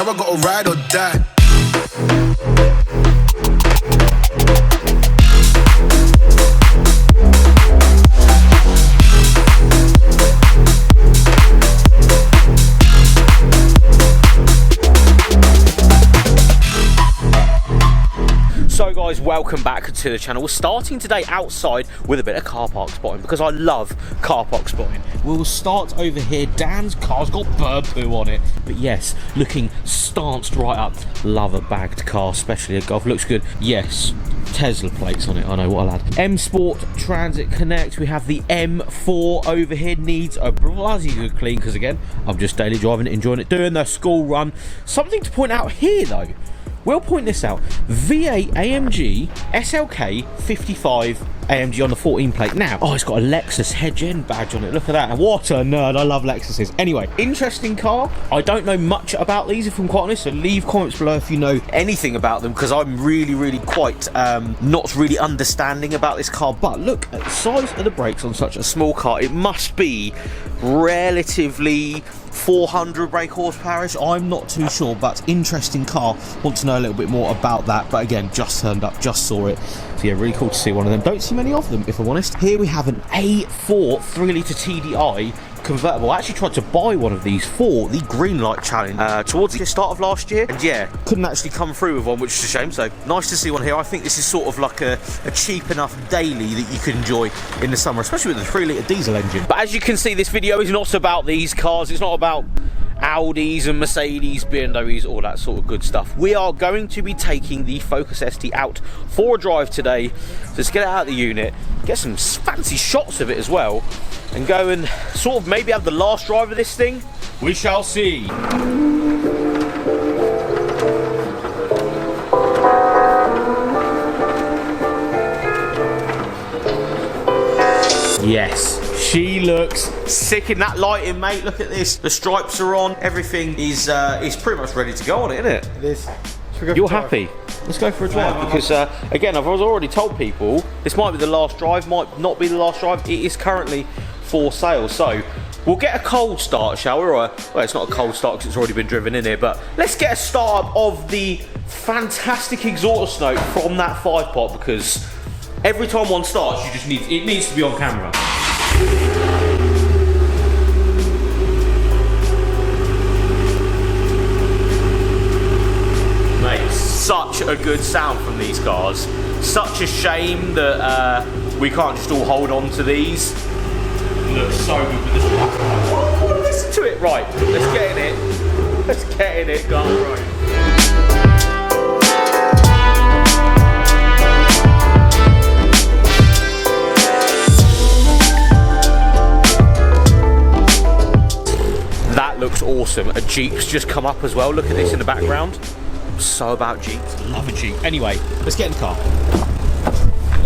Now I gotta ride or die. So guys, welcome back to the channel. We're starting today outside with a bit of car park spotting because I love car park spotting. We'll start over here. Dan's car's got bird poo on it. But yes, looking stanced right up. Love a bagged car, especially a Golf. Looks good. Yes, Tesla plates on it. I know, what a lad. M Sport Transit Connect. We have the M4 over here. Needs a bloody good clean because again, I'm just daily driving it, enjoying it, doing the school run. Something to point out here though. We'll point this out. V8 AMG SLK 55 AMG on the 14 plate. Now, oh, it's got a Lexus hedge end badge on it. Look at that. What a nerd. I love Lexuses. Anyway, interesting car. I don't know much about these, if I'm quite honest, so leave comments below if you know anything about them, because I'm really quite not really understanding about this car. But look at the size of the brakes on such a small car. It must be relatively 400 brake horsepower-ish. I'm not too sure, but interesting car. Want to know a little bit more about that, but again, just turned up, just saw it. So yeah, really cool to see one of them. Don't see many of them, if I'm honest. Here we have an A4 3-litre TDI convertible. I actually tried to buy one of these for the green light challenge towards the start of last year, and yeah, couldn't actually come through with one, which is a shame. So nice to see one here. I think this is sort of like a cheap enough daily that you could enjoy in the summer, especially with the 3-litre diesel engine. But as you can see, this video is not about these cars. It's not about Audis and Mercedes, BMWs, all that sort of good stuff. We are going to be taking the Focus ST out for a drive today. So let's get it out of the unit, get some fancy shots of it as well, and go and sort of maybe have the last drive of this thing. We shall see. Yes, she looks sick in that lighting, mate. Look at this. The stripes are on. Everything is pretty much ready to go on it, isn't it? It is. You're happy? Let's go for a drive, because again, I've already told people this might be the last drive, might not be the last drive. It is currently for sale, so we'll get a cold start, shall we? Well, it's not a cold start because it's already been driven in here, but let's get a start of the fantastic exhaust note from that 5-pot, because every time one starts, it needs to be on camera. Mate, such a good sound from these cars. Such a shame that we can't just all hold on to these. Looks so good with this black light. Oh, listen to it. Right, let's get in it. Let's get in it, go on the road. That looks awesome. A Jeep's just come up as well. Look at this in the background. I'm so about Jeeps. Love a Jeep. Anyway, let's get in the car.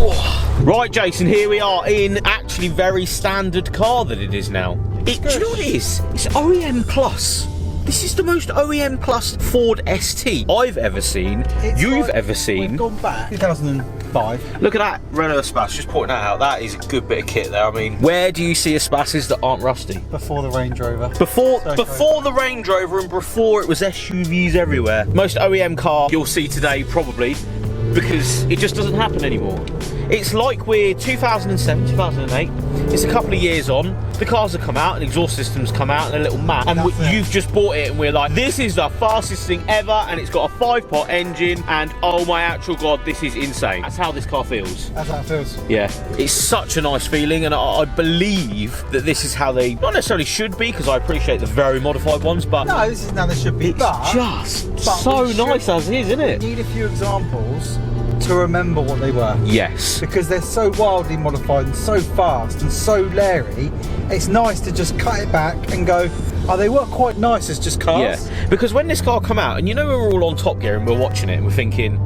Oh. Right, Jason, here we are in actually very standard car that it is now. Do you know what it is? It's OEM Plus. This is the most OEM Plus Ford ST I've ever seen, you've ever seen. We've gone back 2005. Look at that Renault Espace, just pointing that out. That is a good bit of kit there. I mean, where do you see Espaces that aren't rusty? Before the Range Rover. Before the Range Rover and before it was SUVs everywhere. Most OEM car you'll see today probably, because it just doesn't happen anymore. It's like we're 2007, 2008, it's a couple of years on, the cars have come out and exhaust systems come out and a little mat, and you've just bought it and we're like, this is the fastest thing ever, and it's got a 5-pot engine, and oh my actual god, this is insane. That's how this car feels. That's how it feels. Yeah, it's such a nice feeling, and I believe that this is how they, not necessarily should be, because I appreciate the very modified ones, but no, this is how they should be. It's just so nice as is, isn't it? We need a few examples to remember what they were. Yes. Because they're so wildly modified and so fast and so leery, it's nice to just cut it back and go, oh, they were quite nice as just cars. Yeah, because when this car come out, and you know we're all on Top Gear and we're watching it and we're thinking,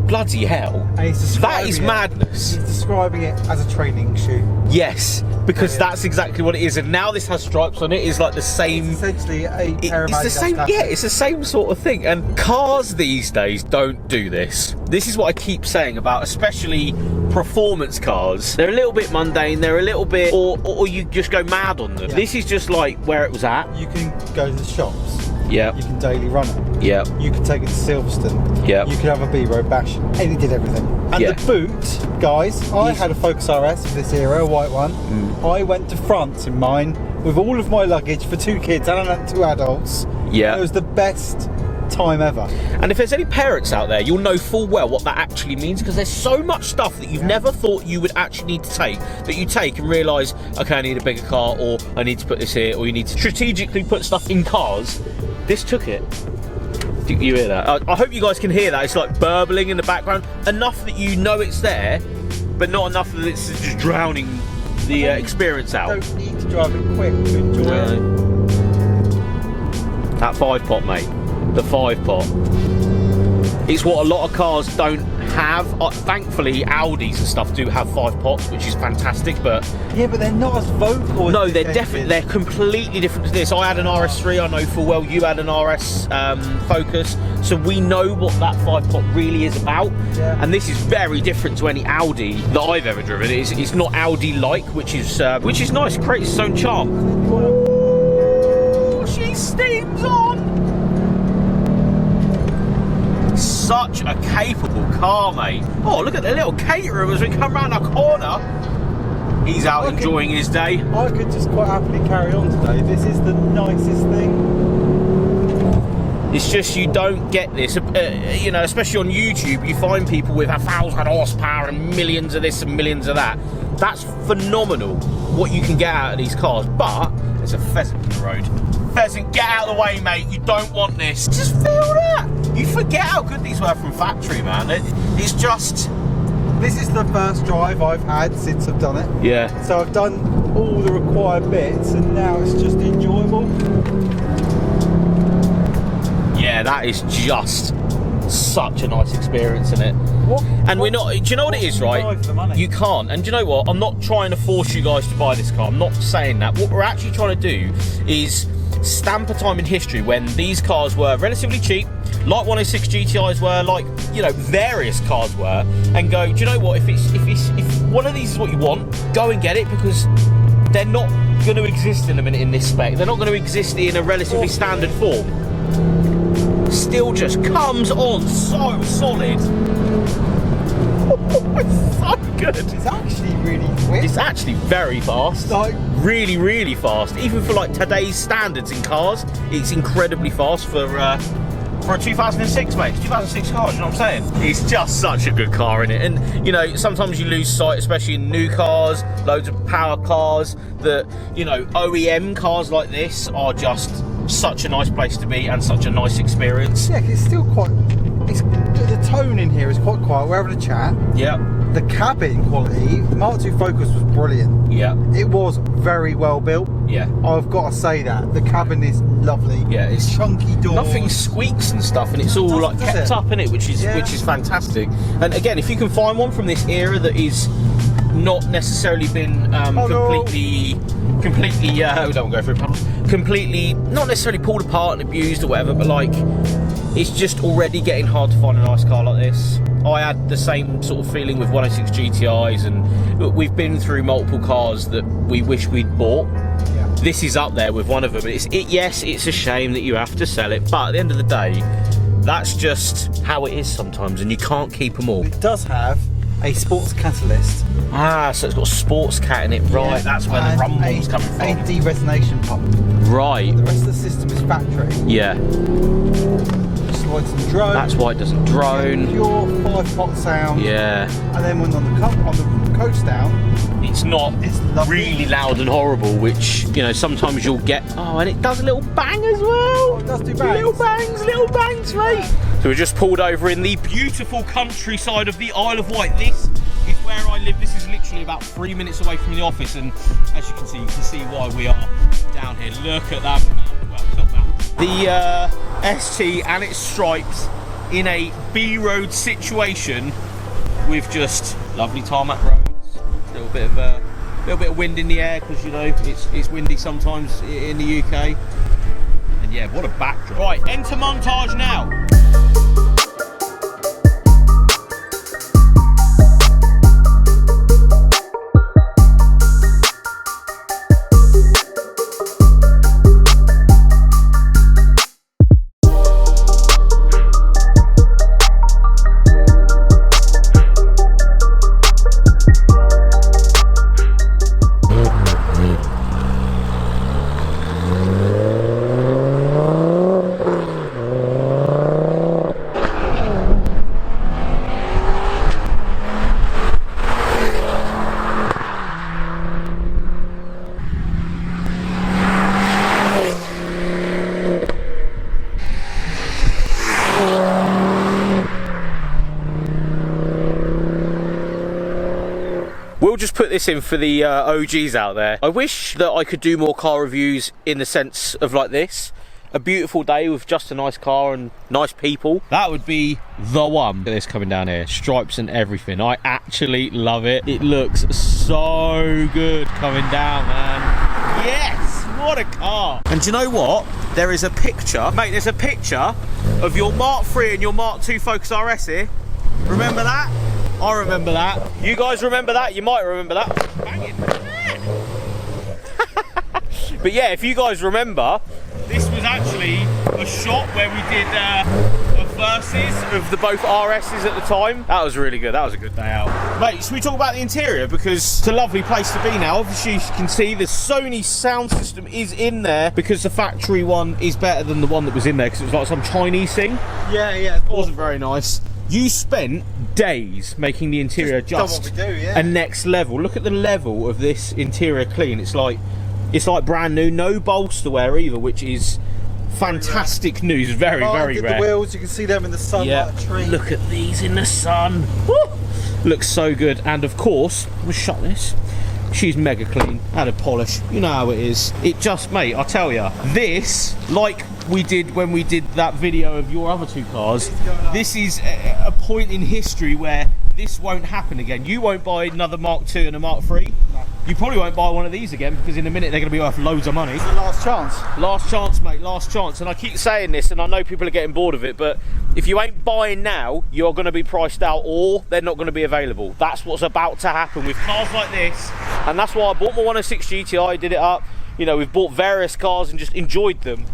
bloody hell, that is madness. He's describing it as a training shoe. Yes, because that's exactly what it is. And now this has stripes on it. It's like the same. It's essentially a pair of It's the same. Adidas. Yeah, it's the same sort of thing. And cars these days don't do this. This is what I keep saying about, especially performance cars. They're a little bit mundane. They're a little bit, or you just go mad on them. Yeah. This is just like where it was at. You can go to the shops. Yeah. You can daily run it. Yeah. You could take it to Silverstone. Yeah. You could have a B-Road bash, and it did everything. And Yeah. the boot, guys, I had a Focus RS of this era, a white one. I went to France in mine with all of my luggage for 2 kids and 2 adults. Yeah. It was the best time ever. And if there's any parents out there, you'll know full well what that actually means, because there's so much stuff that you've never thought you would actually need to take, that you take and realise, okay, I need a bigger car, or I need to put this here, or you need to strategically put stuff in cars. This took it. Do you hear that? I hope you guys can hear that. It's like burbling in the background, enough that you know it's there, but not enough that it's just drowning the experience out. You don't need to drive it quick to enjoy it. That 5-pot, mate. The 5-pot. It's what a lot of cars don't have. Thankfully, Audis and stuff do have 5-pots, which is fantastic, but... Yeah, but they're not as vocal as no, they're definitely, they're completely different to this. I had an RS3, I know full well you had an RS Focus, so we know what that 5-pot really is about. Yeah. And this is very different to any Audi that I've ever driven. It's not Audi-like, which is nice. It creates its own charm. Ooh, she steams on! Such a capable car, mate. Oh, look at the little caterer as we come round our corner. He's out enjoying his day. I could just quite happily carry on today. This is the nicest thing. It's just you don't get this, you know, especially on YouTube, you find people with 1,000 horsepower and millions of this and millions of that. That's phenomenal what you can get out of these cars, but there's a pheasant in the road. Pheasant, get out of the way, mate. You don't want this. Just feel that. You forget how good these were from factory, man. It's just... This is the first drive I've had since I've done it. Yeah. So I've done all the required bits and now it's just enjoyable. Yeah, that is just such a nice experience, isn't it? And we're not, do you know what it is, right? You can't. And do you know what? I'm not trying to force you guys to buy this car. I'm not saying that. What we're actually trying to do is stamp a time in history when these cars were relatively cheap, like 106 GTIs were, like, you know, various cars were, and go, do you know what? If one of these is what you want, go and get it, because they're not going to exist in a minute in this spec. They're not going to exist in a relatively standard form. Still just comes on so solid. It's so good. It's actually really quick. It's actually very fast. Like, really, really fast. Even for like today's standards in cars, it's incredibly fast for a 2006, mate. It's 2006 car, you know what I'm saying? It's just such a good car, innit? And, you know, sometimes you lose sight, especially in new cars, loads of power cars, that, you know, OEM cars like this are just such a nice place to be and such a nice experience. yeah, it's still quite... the tone in here is quite quiet. We're having a chat. Yeah. The cabin quality, the Mark II Focus was brilliant. Yeah. It was very well built. Yeah. I've got to say that. The cabin is lovely. Yeah, it's chunky doors. Nothing squeaks and stuff, and it's all like kept up in it, which is fantastic. And again, if you can find one from this era that is not necessarily been completely don't go through puddles, completely not necessarily pulled apart and abused or whatever, but like it's just already getting hard to find a nice car like this. I had the same sort of feeling with 106 GTIs, and we've been through multiple cars that we wish we'd bought. Yeah. This is up there with one of them. Yes, it's a shame that you have to sell it, but at the end of the day, that's just how it is sometimes, and you can't keep them all. It does have a sports catalyst. Ah, so it's got a sports cat in it, right? Yeah. That's where the rumble's coming from. A de-resonation pump. Right. The rest of the system is factory. Yeah. That's why it doesn't drone. That's why it doesn't drone. Pure 5-pot sound. Yeah. And then when on the coast down, it's not really loud and horrible, which, you know, sometimes you'll get. Oh, and it does a little bang as well. Oh, it does do bangs. Little bangs, mate. So we just pulled over in the beautiful countryside of the Isle of Wight. This is where I live. This is literally about 3 minutes away from the office, and as you can see why we are down here. Look at that. Well, not that. The ST and its stripes in a B-road situation with just lovely tarmac roads, a little bit of wind in the air, because, you know, it's windy sometimes in the UK. And yeah, what a backdrop. Right, enter montage now. this in for the OGs out there. I wish that I could do more car reviews in the sense of like this. A beautiful day with just a nice car and nice people. That would be the one. Look at this coming down here. Stripes and everything. I actually love it. It looks so good coming down, man. Yes, what a car. And do you know what? There is a picture. Mate, there's a picture of your Mark III and your Mark II Focus RS here. Remember that? I remember that. You guys remember that? You might remember that. Banging. But yeah, if you guys remember, this was actually a shot where we did a versus of the both RSs at the time. That was really good. That was a good day out. Mate, should we talk about the interior? Because it's a lovely place to be now. Obviously, as you can see, the Sony sound system is in there because the factory one is better than the one that was in there because it was like some Chinese thing. Yeah. It wasn't very nice. You spent days making the interior just a next level. Look at the level of this interior clean. It's like brand new, no bolster wear either, which is fantastic news. Very rare. The wheels, you can see them in the sun like a tree. Look at these in the sun. Woo! Looks so good. And of course, we'll shut this. She's mega clean, added polish. You know how it is. It just, mate, I tell you, this, like we did when we did that video of your other two cars, this is a point in history where this won't happen again. You won't buy another Mark II and a Mark III. No. You probably won't buy one of these again because in a minute they're going to be worth loads of money. It's the last chance. Last chance, mate, last chance. And I keep saying this and I know people are getting bored of it, but if you ain't buying now, you're going to be priced out or they're not going to be available. That's what's about to happen with cars like this. And that's why I bought my 106 GTI, did it up. You know, we've bought various cars and just enjoyed them.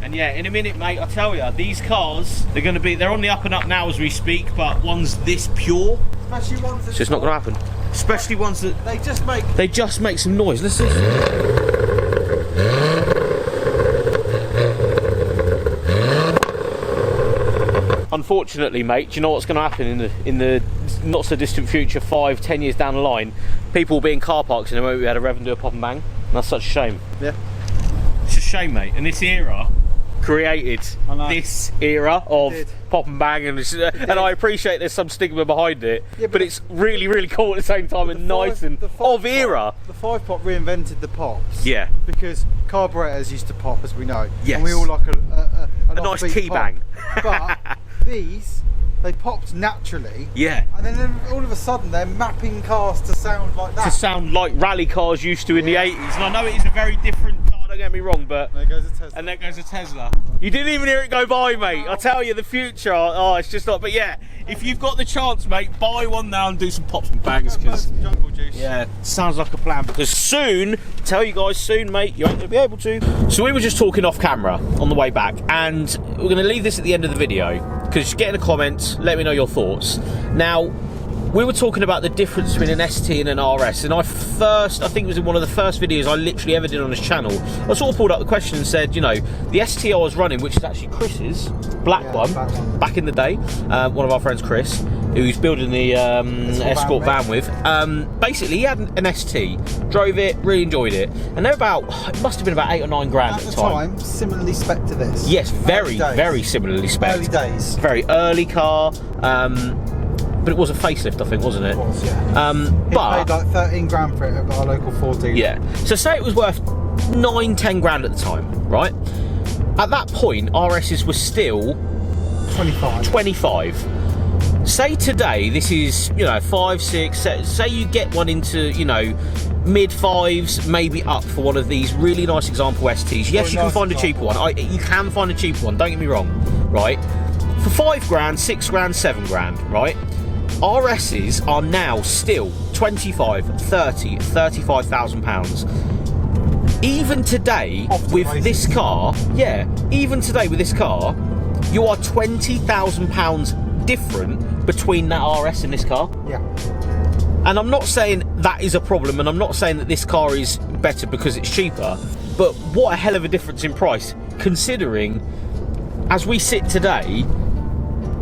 And yeah, in a minute, mate, I tell you, these cars, they're on the up and up now as we speak, but ones this pure, especially ones that it's just not going to happen. Especially ones that they just make some noise. Listen. Unfortunately, mate, do you know what's going to happen in the not so distant future, 5-10 years down the line? People will be in car parks and they won't be able to rev and do a pop and bang. And that's such a shame. Yeah. It's a shame, mate. And this era created this era of pop and bang, and I appreciate there's some stigma behind it, but it's really, really cool at the same time and nice and of era. The 5-pop reinvented the pops. Yeah. Because carburetors used to pop, as we know. Yes. And we all like a nice key bang. But these, they popped naturally. Yeah. And then all of a sudden they're mapping cars to sound like that. To sound like rally cars used to in the 80s. And I know it is a very different car, don't get me wrong, but... There goes a Tesla. And there goes a Tesla. You didn't even hear it go by, mate. I tell you, the future, oh, it's just not... But yeah, if you've got the chance, mate, buy one now and do some pops and bangs, because... Jungle juice. Yeah, sounds like a plan, because soon, tell you guys soon, mate, you ain't going to be able to. So we were just talking off camera on the way back, and we're going to leave this at the end of the video, because get in the comments, let me know your thoughts. Now, we were talking about the difference between an ST and an RS, and I think it was in one of the first videos I literally ever did on this channel, I sort of pulled up the question and said, you know, the ST I was running, which is actually Chris's black one, back in the day, one of our friends, Chris, who's building the Escort van with, basically he had an ST, drove it, really enjoyed it, and they're about, it must have been about 8 or 9 grand at the time. Similarly spec to this. Yes, very similarly spec. Early days. Very early car, but it was a facelift, I think, wasn't it? It was, yeah. But paid like 13 grand for it at our local 14. Yeah. So say it was worth 9-10 grand at the time, right? At that point, RSs were still 25. Say today, this is, you know, 5, 6. Say you get one into, you know, mid 5s, maybe up for one of these really nice example STs. Yes, you can find a cheaper one. You can find a cheaper one. Don't get me wrong, right? For 5 grand, 6 grand, 7 grand, right? RSs are now still 25, 30, 35,000 pounds. Even today with this car, even today with this car, you are 20,000 pounds different between that RS and this car. Yeah. And I'm not saying that is a problem, and I'm not saying that this car is better because it's cheaper, but what a hell of a difference in price, considering as we sit today,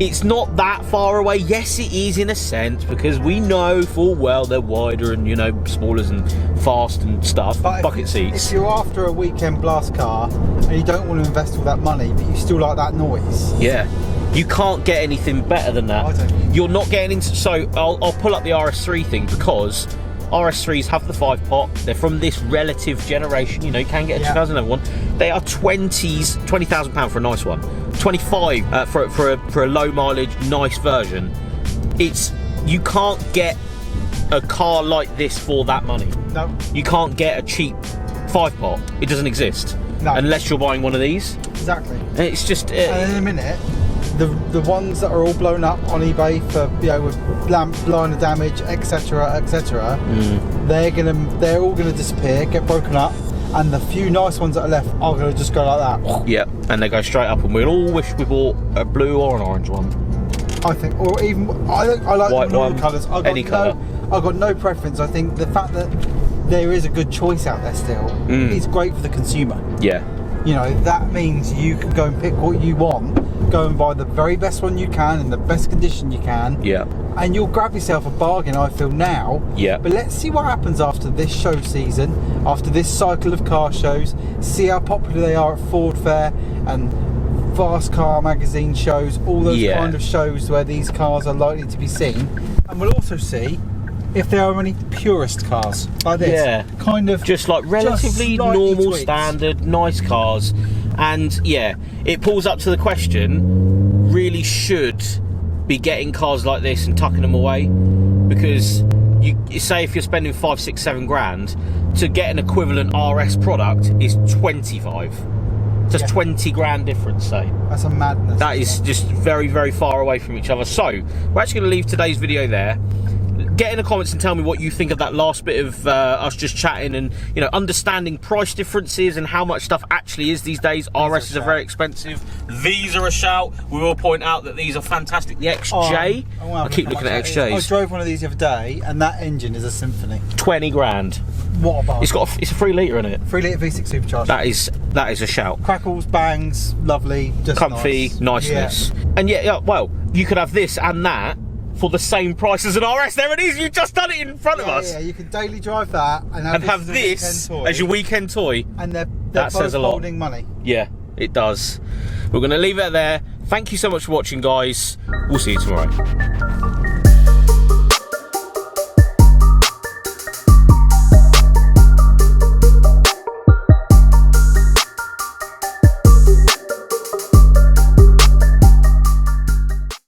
it's not that far away. Yes, it is in a sense, because we know full well they're wider and, you know, smaller and fast and stuff, but bucket seats. If you're after a weekend blast car and you don't want to invest all that money, but you still like that noise. Yeah. You can't get anything better than that. I don't. You're not getting into... So, I'll pull up the RS3 thing, because RS3s have the 5-pot. They're from this relative generation. You know, you can get a 2011 one. They are £20,000 for a nice one. 25 for a low mileage, nice version. You can't get a car like this for that money. No. You can't get a cheap 5-pot. It doesn't exist. No. Unless you're buying one of these. Exactly. And it's just... and in a minute, the ones that are all blown up on eBay for, you know, with lamp liner damage, etc., etc., they're all gonna disappear, get broken up, and the few nice ones that are left are gonna just go like that. Yeah, and they go straight up, and we'll all wish we bought a blue or an orange one. I think, or even I like white all one, the colours. any colour. I've got no preference. I think the fact that there is a good choice out there still is great for the consumer. Yeah. You know, that means you can go and pick what you want, go and buy the very best one you can in the best condition you can. Yeah. And you'll grab yourself a bargain, I feel, now. Yeah. But let's see what happens after this show season, after this cycle of car shows, see how popular they are at Ford Fair and Fast Car Magazine shows, all those kind of shows where these cars are likely to be seen. And we'll also see if there are any purist cars like this. Yeah. Kind of just like relatively normal, tweaks. standard, nice cars. And yeah, it pulls up to the question, really should be getting cars like this and tucking them away? Because you say if you're spending 5, 6, 7 grand, to get an equivalent RS product is 25. Just 20 grand difference, say. That's a madness. That is just very, very far away from each other. So, we're actually going to leave today's video there. Get in the comments and tell me what you think of that last bit of us just chatting and, you know, understanding price differences and how much stuff actually is these days. RSs are very expensive. These are a shout. We will point out that these are fantastic. The XJ, I keep looking at XJs. I drove one of these the other day and that engine is a symphony. 20 grand. What a bargain. It's a 3 litre in it. 3 litre V6 supercharged. That is a shout. Crackles, bangs, lovely, just comfy, niceness. Yeah. And yeah, well, you could have this and that for the same price as an RS. There it is, you've just done it in front of us. Yeah, you can daily drive that and have this as your weekend toy. And they're that both says a lot. Holding money. Yeah, it does. We're going to leave it there. Thank you so much for watching, guys. We'll see you tomorrow.